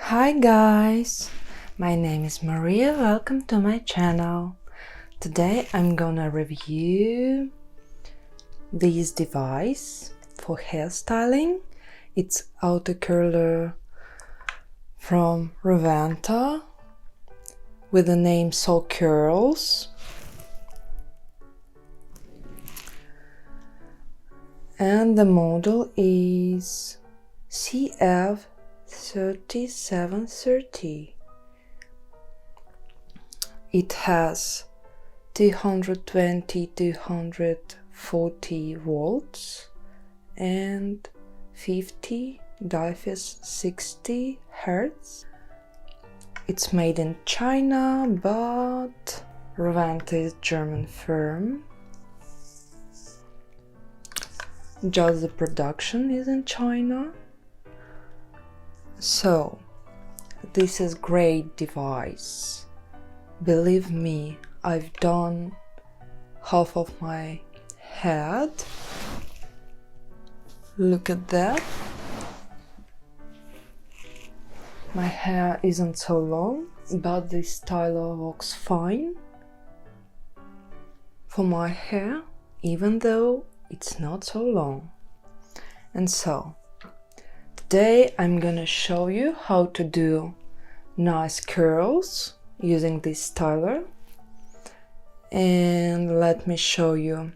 Hi guys, my name is Maria. Welcome to my channel. Today I'm gonna review this device for hairstyling. It's auto curler from Rowenta with the name So Curls, and the model is CF3730. It has 220-240 volts and 50-60 Hertz. It's made in China, but Rowenta is a German firm. Just the production is in China. So, this is great device. Believe me, I've done half of my head. Look at that. My hair isn't so long, but this styler works fine for my hair, even though it's not so long. And so, today I'm gonna show you how to do nice curls using this styler. And let me show you.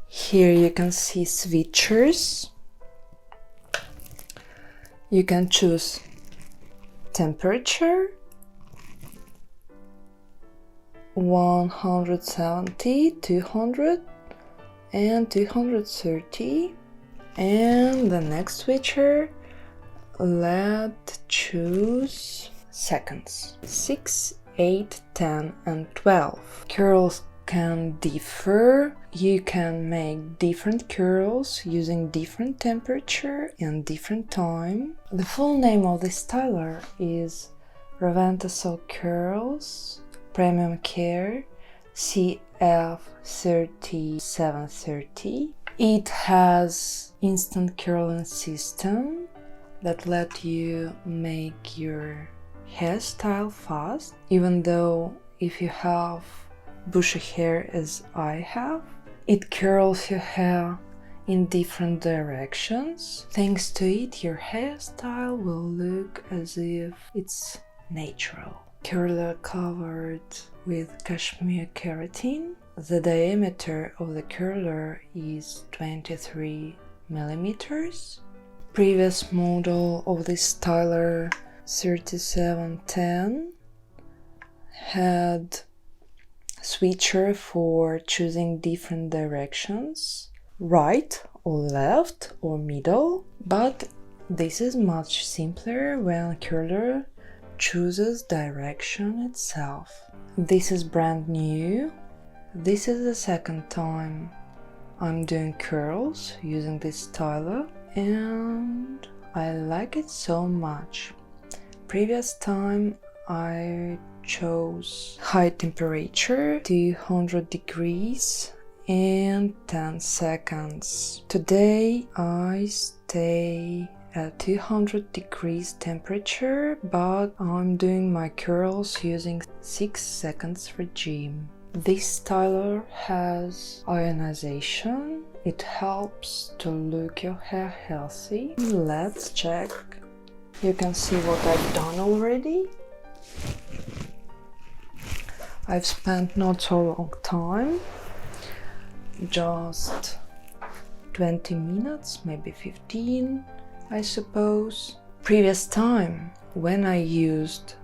Here you can see switchers. You can choose temperature 170, 200 and 230. And the next switcher, let's choose seconds. 6, 8, 10 and 12. Curls can differ. You can make different curls using different temperature and different time. The full name of this styler is Rowenta So Curls Premium Care CF3730. It has instant curling system that let you make your hairstyle fast, even though if you have bushy hair as I have, it curls your hair in different directions. Thanks to it, your hairstyle will look as if it's natural. Curler covered with cashmere-keratine. The diameter of the curler is 23 millimeters. Previous model of this styler, 3710, had switcher for choosing different directions, right or left or middle, but this is much simpler when curler chooses direction itself. This is brand new. This is the second time I'm doing curls using this styler, and I like it so much. Previous time I chose high temperature, 200 degrees and 10 seconds. Today I stay at 200 degrees temperature, but I'm doing my curls using 6 seconds regime. This styler has ionization. It helps to look your hair healthy. Let's check. You can see what I've done already. I've spent not so long time, just 20 minutes, maybe 15, I suppose. Previous time, when I used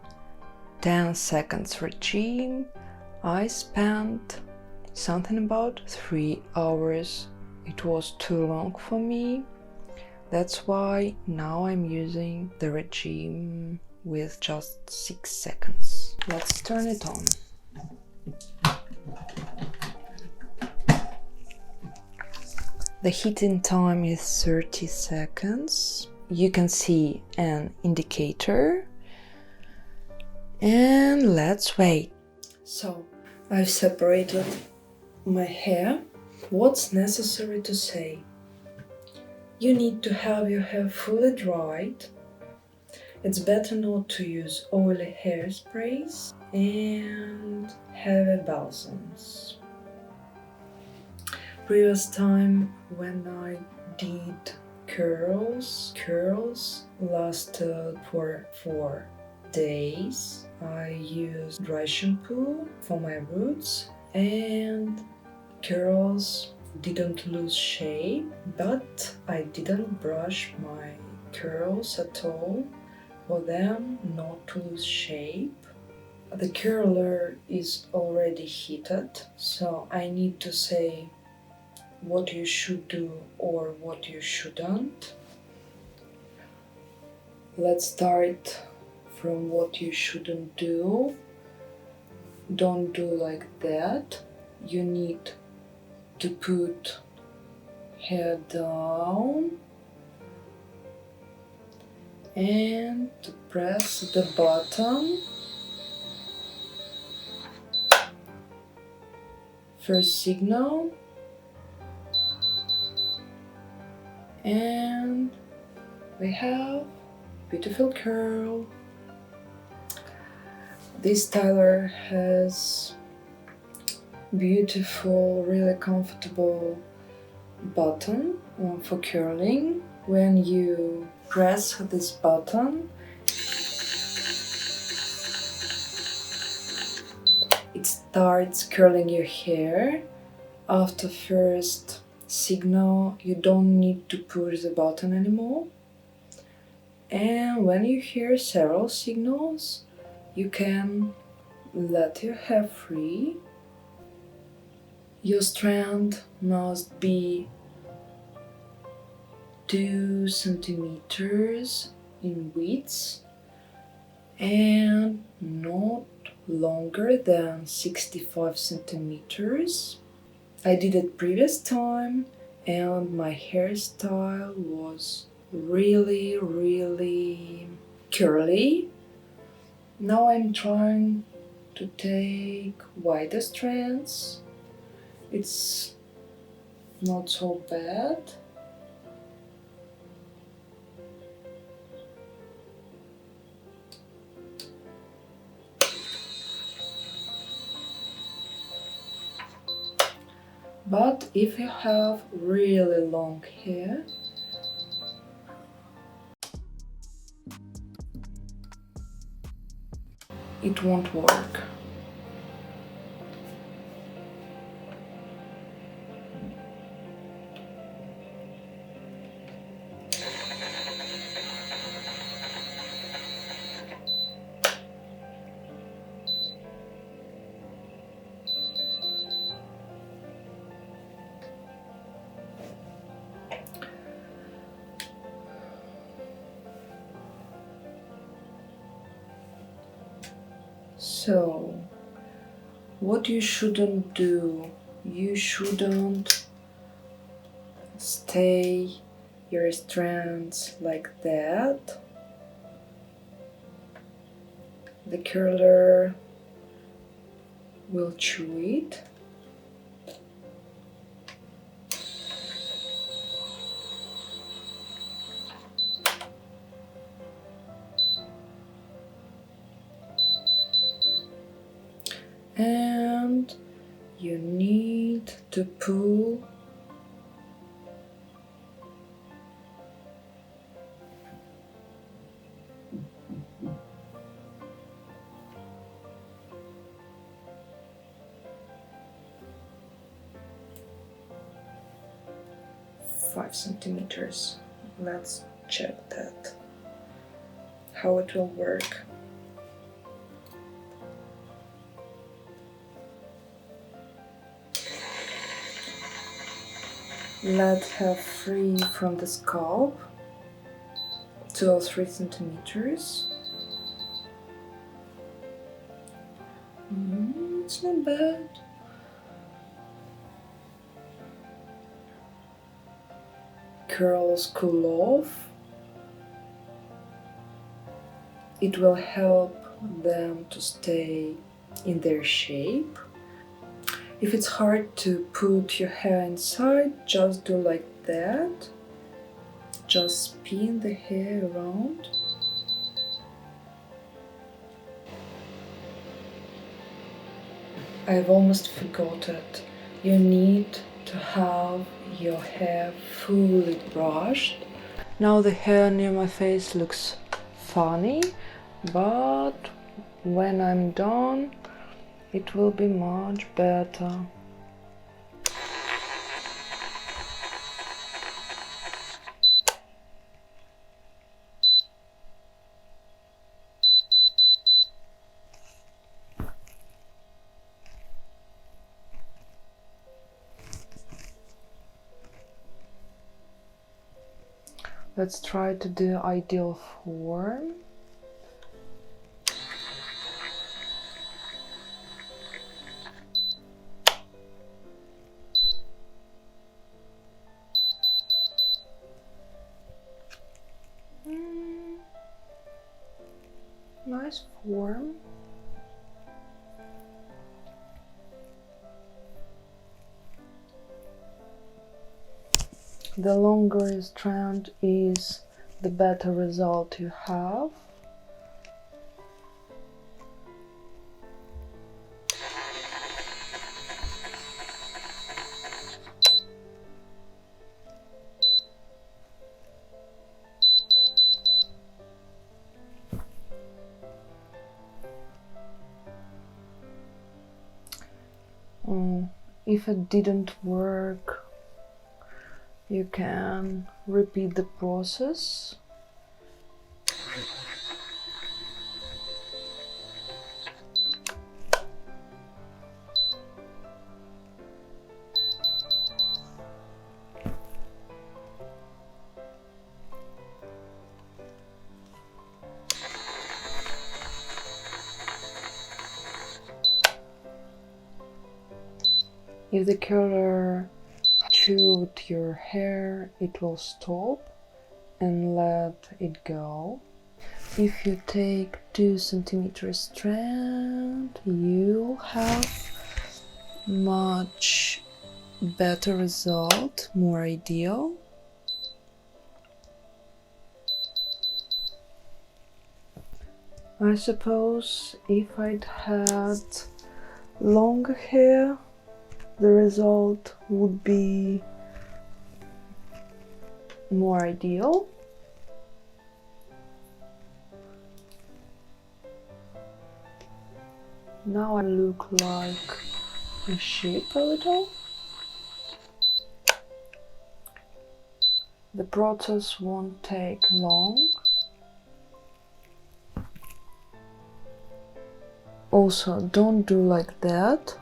10 seconds regime, I spent something about 3 hours. It was too long for me. That's why now I'm using the regime with just 6 seconds. Let's turn it on. The heating time is 30 seconds. You can see an indicator. And let's wait. So, I've separated my hair. What's necessary to say? You need to have your hair fully dried. It's better not to use oily hairsprays and heavy balsams. Previous time when I did curls lasted for 4 days. I used dry shampoo for my roots and curls didn't lose shape, but I didn't brush my curls at all for them not to lose shape. The curler is already heated, so I need to say what you should do or what you shouldn't. Let's start from what you shouldn't do. Don't do like that. You need to put hair down and to press the button. First signal, and we have beautiful curl. This styler has beautiful, really comfortable button for curling. When you press this button, it starts curling your hair. After first signal, you don't need to push the button anymore. And when you hear several signals, you can let your hair free. Your strand must be 2 centimeters in width and not longer than 65 centimeters. I did it previous time and my hairstyle was really curly. Now I'm trying to take wider strands. It's not so bad. But if you have really long hair, it won't work. So, what you shouldn't do, you shouldn't stay your strands like that. The curler will chew it. And you need to pull five centimeters. Let's check that, how it will work. Let hair free from the scalp, 2 or 3 centimeters. It's not bad. Curls cool off. It will help them to stay in their shape. If it's hard to put your hair inside, just do like that. Just spin the hair around. I've almost forgot it. You need to have your hair fully brushed. Now the hair near my face looks funny, but when I'm done, it will be much better. Let's try to do ideal form. Nice form. The longer your strand is, the better result you have. If it didn't work, you can repeat the process. If the curler chewed your hair, it will stop and let it go. If you take 2 cm strand, you'll have much better result, more ideal. I suppose if I'd had longer hair, the result would be more ideal. Now I look like a sheep a little. The process won't take long. Also, don't do like that.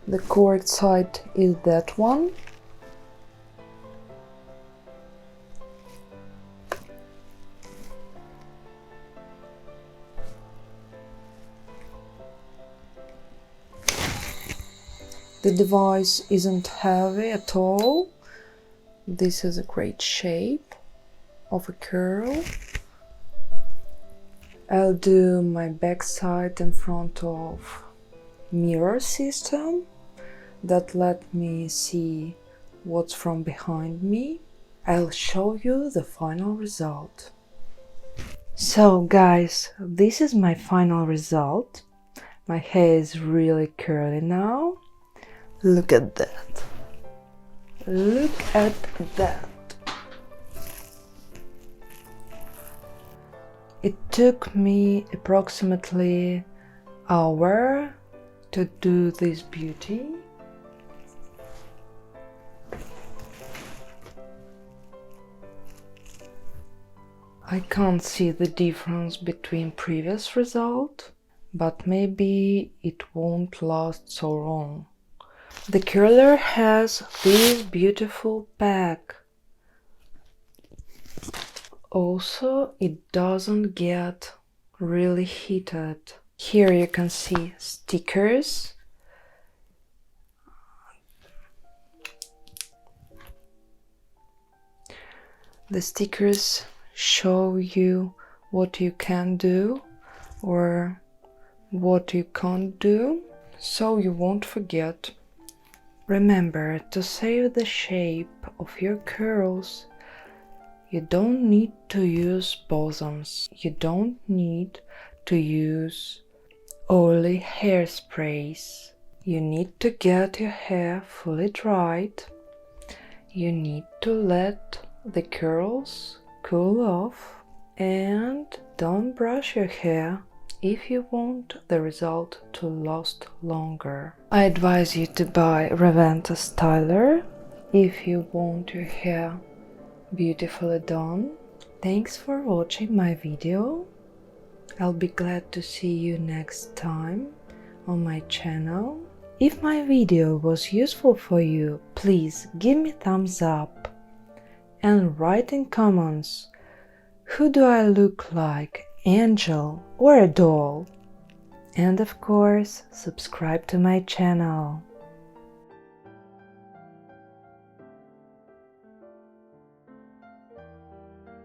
The correct side is that one. The device isn't heavy at all. This is a great shape of a curl. I'll do my back side in front of mirror system that let me see what's from behind me. I'll show you the final result. So guys, this is my final result. My hair is really curly now. Look at that. Look at that. It took me approximately an hour to do this beauty. I can't see the difference between previous result, but maybe it won't last so long. The curler has this beautiful pack. Also, it doesn't get really heated. Here you can see stickers. The stickers show you what you can do or what you can't do, so you won't forget. Remember to save the shape of your curls. You don't need to use bosoms. You don't need to use oily hairsprays. You need to get your hair fully dried. You need to let the curls cool off, and don't brush your hair if you want the result to last longer. I advise you to buy Rowenta styler if you want your hair beautifully done. Thanks for watching my video. I'll be glad to see you next time on my channel. If my video was useful for you, please give me thumbs up and write in comments, who do I look like, angel or a doll? And of course, subscribe to my channel.